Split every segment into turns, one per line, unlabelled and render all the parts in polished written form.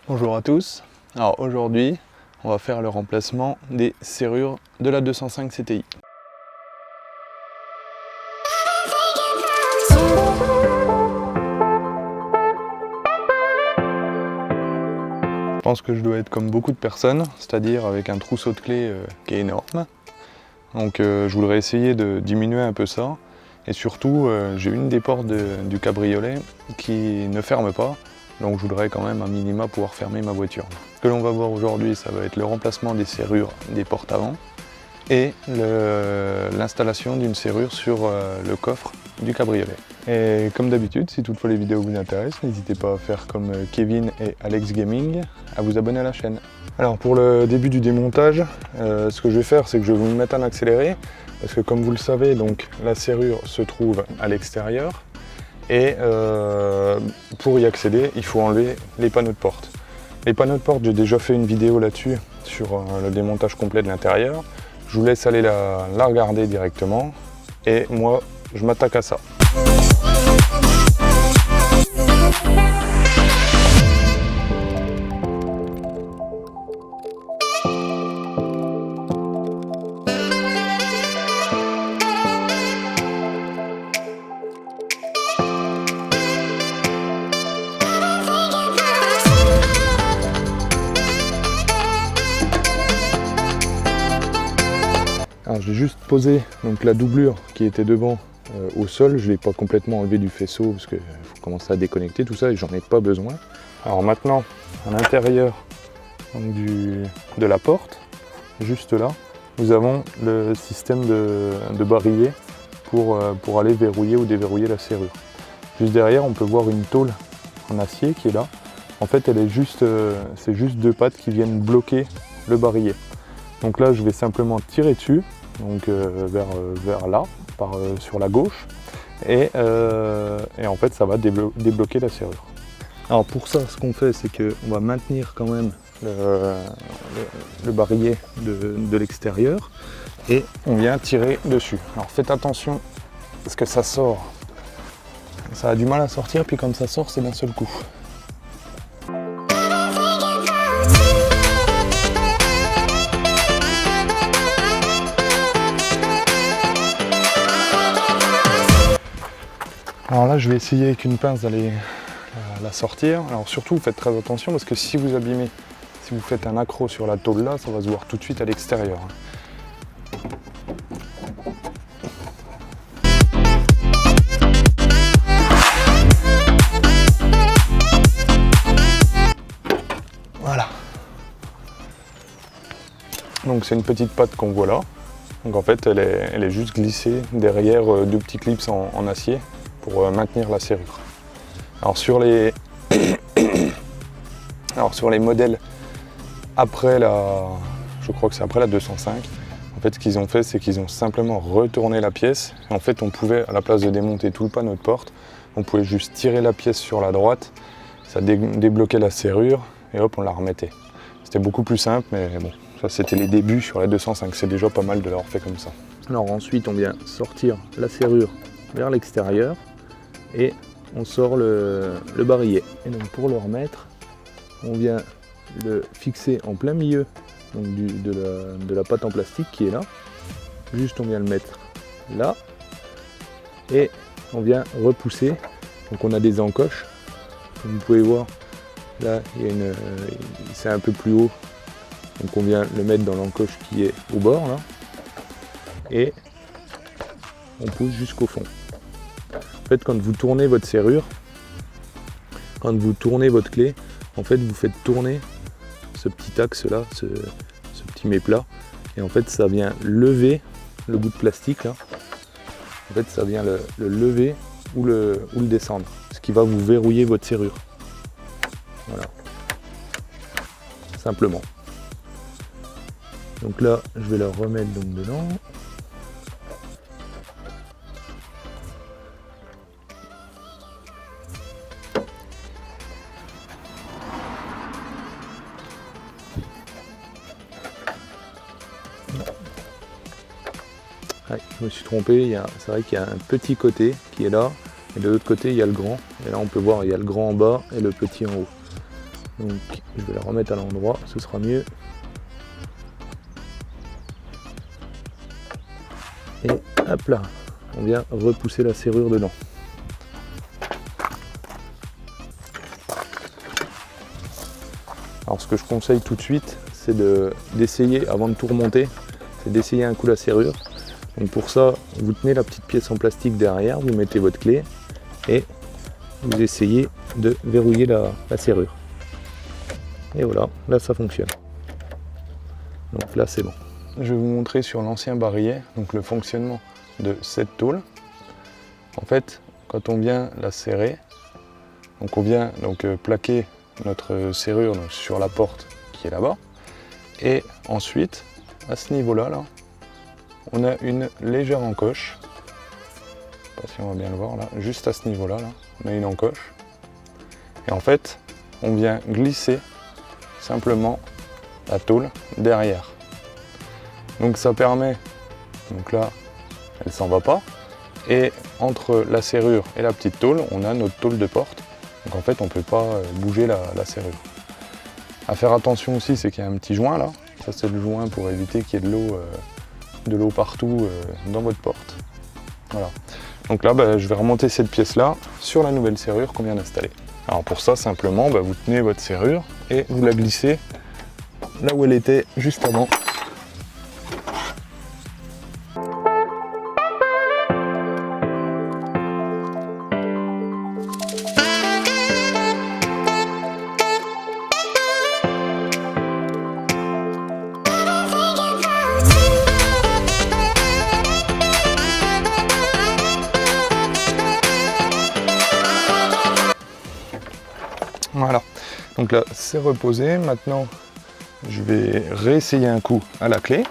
Bonjour à tous. Alors aujourd'hui, on va faire le remplacement des serrures de la 205 CTI. Je pense que je dois être comme beaucoup de personnes, c'est-à-dire avec un trousseau de clés qui est énorme. Donc je voudrais essayer de diminuer un peu ça. Et surtout, j'ai une des portes du cabriolet qui ne ferme pas. Donc je voudrais quand même un minima pouvoir fermer ma voiture. Ce que l'on va voir aujourd'hui, ça va être le remplacement des serrures des portes avant et l'installation d'une serrure sur le coffre du cabriolet. Et comme d'habitude, si toutefois les vidéos vous intéressent, n'hésitez pas à faire comme Kevin et Alex Gaming, à vous abonner à la chaîne. Alors pour le début du démontage, ce que je vais faire, c'est que je vais vous mettre en accéléré, parce que comme vous le savez, donc la serrure se trouve à l'extérieur. Et pour y accéder, il faut enlever les panneaux de porte. Les panneaux de porte, j'ai déjà fait une vidéo là-dessus sur le démontage complet de l'intérieur. Je vous laisse aller la regarder directement. Et moi, je m'attaque à ça. Alors j'ai juste posé donc, la doublure qui était devant au sol, je ne l'ai pas complètement enlevé du faisceau parce qu'il faut commencer à déconnecter tout ça et j'en ai pas besoin. Alors maintenant, à l'intérieur de la porte, juste là, nous avons le système de barillet pour aller verrouiller ou déverrouiller la serrure. Juste derrière, on peut voir une tôle en acier qui est là. En fait, elle est c'est juste deux pattes qui viennent bloquer le barillet. Donc là, je vais simplement tirer dessus, donc vers là, sur la gauche, et en fait, ça va débloquer la serrure. Alors pour ça, ce qu'on fait, c'est qu'on va maintenir quand même le barillet de l'extérieur, et on vient tirer dessus. Alors faites attention, parce que ça sort. Ça a du mal à sortir, puis quand ça sort, c'est d'un seul coup. Alors là, je vais essayer avec une pince d'aller la sortir. Alors surtout, faites très attention parce que si vous abîmez, si vous faites un accroc sur la tôle là, ça va se voir tout de suite à l'extérieur. Voilà. Donc c'est une petite patte qu'on voit là. Donc en fait, elle est juste glissée derrière deux petits clips en acier pour maintenir la serrure. Alors sur les modèles après je crois que c'est après la 205, en fait ce qu'ils ont fait, c'est qu'ils ont simplement retourné la pièce. Et en fait, on pouvait, à la place de démonter tout le panneau de porte, on pouvait juste tirer la pièce sur la droite, ça débloquait la serrure et hop, on la remettait. C'était beaucoup plus simple, mais bon, ça c'était les débuts sur la 205, c'est déjà pas mal de l'avoir fait comme ça. Alors ensuite, on vient sortir la serrure vers l'extérieur et on sort le barillet. Et donc pour le remettre, on vient le fixer en plein milieu donc de la pâte en plastique qui est là. Juste on vient le mettre là et on vient repousser. Donc on a des encoches, comme vous pouvez voir. Là, c'est un peu plus haut, donc on vient le mettre dans l'encoche qui est au bord là, et on pousse jusqu'au fond. En fait, quand vous tournez votre serrure, quand vous tournez votre clé, en fait, vous faites tourner ce petit axe là, ce petit méplat, et en fait, ça vient lever le bout de plastique là. En fait, ça vient le lever ou le descendre, ce qui va vous verrouiller votre serrure. Voilà, simplement. Donc là, je vais la remettre donc dedans. Ouais, je me suis trompé, c'est vrai qu'il y a un petit côté qui est là, et de l'autre côté il y a le grand. Et là on peut voir, il y a le grand en bas et le petit en haut.
Donc je vais la remettre à l'endroit, ce sera mieux. Et hop là, on vient repousser la serrure dedans. Alors ce que je conseille tout de suite, c'est d'essayer, avant de tout remonter, c'est d'essayer un coup la serrure. Donc pour ça, vous tenez la petite pièce en plastique derrière, vous mettez votre clé et vous essayez de verrouiller la serrure. Et voilà, là ça fonctionne. Donc là c'est bon.
Je vais vous montrer sur l'ancien barillet donc le fonctionnement de cette tôle. En fait, quand on vient la serrer, donc on vient plaquer notre serrure sur la porte qui est là-bas. Et ensuite, à ce niveau-là, là, on a une légère encoche. Je sais pas si on va bien le voir là, juste à ce niveau-là, là, on a une encoche. Et en fait, on vient glisser simplement la tôle derrière. Donc ça permet, donc là, elle s'en va pas. Et entre la serrure et la petite tôle, on a notre tôle de porte. Donc en fait, on ne peut pas bouger la serrure. À faire attention aussi, c'est qu'il y a un petit joint là. Ça, c'est le joint pour éviter qu'il y ait de l'eau partout dans votre porte. Voilà. Donc là, je vais remonter cette pièce-là sur la nouvelle serrure qu'on vient d'installer. Alors pour ça, simplement, vous tenez votre serrure et vous la glissez là où elle était juste avant. Voilà, donc là c'est reposé. Maintenant je vais réessayer un coup à la clé.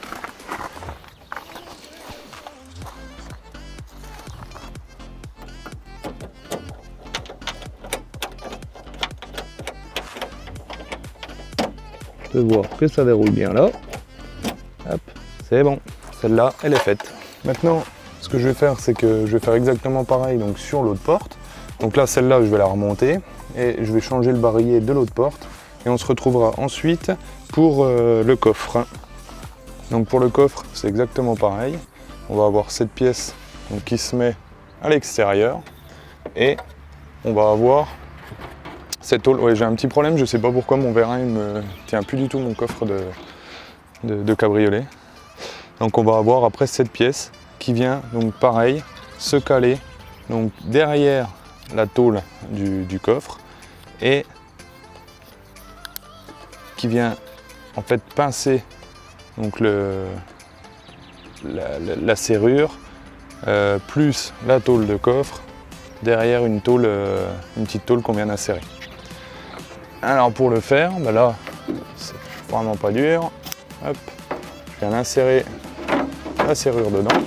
Je peux voir que ça verrouille bien là. Hop, c'est bon, celle-là elle est faite.
Maintenant ce que je vais faire, c'est que je vais faire exactement pareil donc sur l'autre porte. Donc là celle-là je vais la remonter et je vais changer le barillet de l'autre porte et on se retrouvera ensuite pour le coffre. Donc pour le coffre c'est exactement pareil. On va avoir cette pièce donc, qui se met à l'extérieur et on va avoir cette tôle. Ouais, j'ai un petit problème, je sais pas pourquoi mon vérin il me tient plus du tout mon coffre de cabriolet. Donc on va avoir après cette pièce qui vient donc pareil se caler donc derrière la tôle du coffre et qui vient en fait pincer donc la serrure plus la tôle de coffre derrière une petite tôle qu'on vient d'insérer. Alors pour le faire, là c'est vraiment pas dur. Hop, je viens insérer la serrure dedans.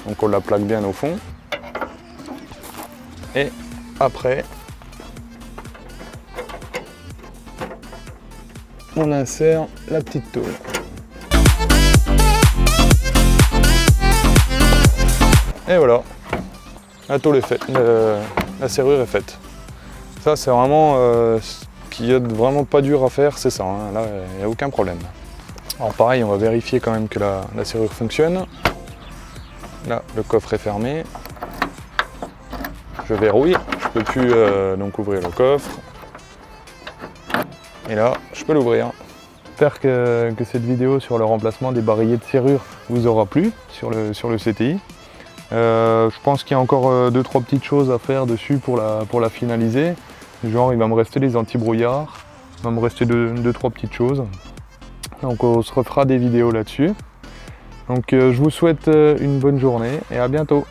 Donc on la plaque bien au fond. Et après, on insère la petite tôle. Et voilà, la tôle est faite, la serrure est faite. Ça c'est vraiment ce qui est vraiment pas dur à faire, c'est ça, hein. Là il n'y a aucun problème. Alors pareil, on va vérifier quand même que la serrure fonctionne. Là le coffre est fermé. Je verrouille, je ne peux plus donc ouvrir le coffre. Et là, je peux l'ouvrir. J'espère que cette vidéo sur le remplacement des barillets de serrure vous aura plu sur le CTI. Je pense qu'il y a encore 2-3 petites choses à faire dessus pour la finaliser. Genre, il va me rester les anti-brouillards, il va me rester 2-3 petites choses. Donc on se refera des vidéos là-dessus. Donc je vous souhaite une bonne journée et à bientôt.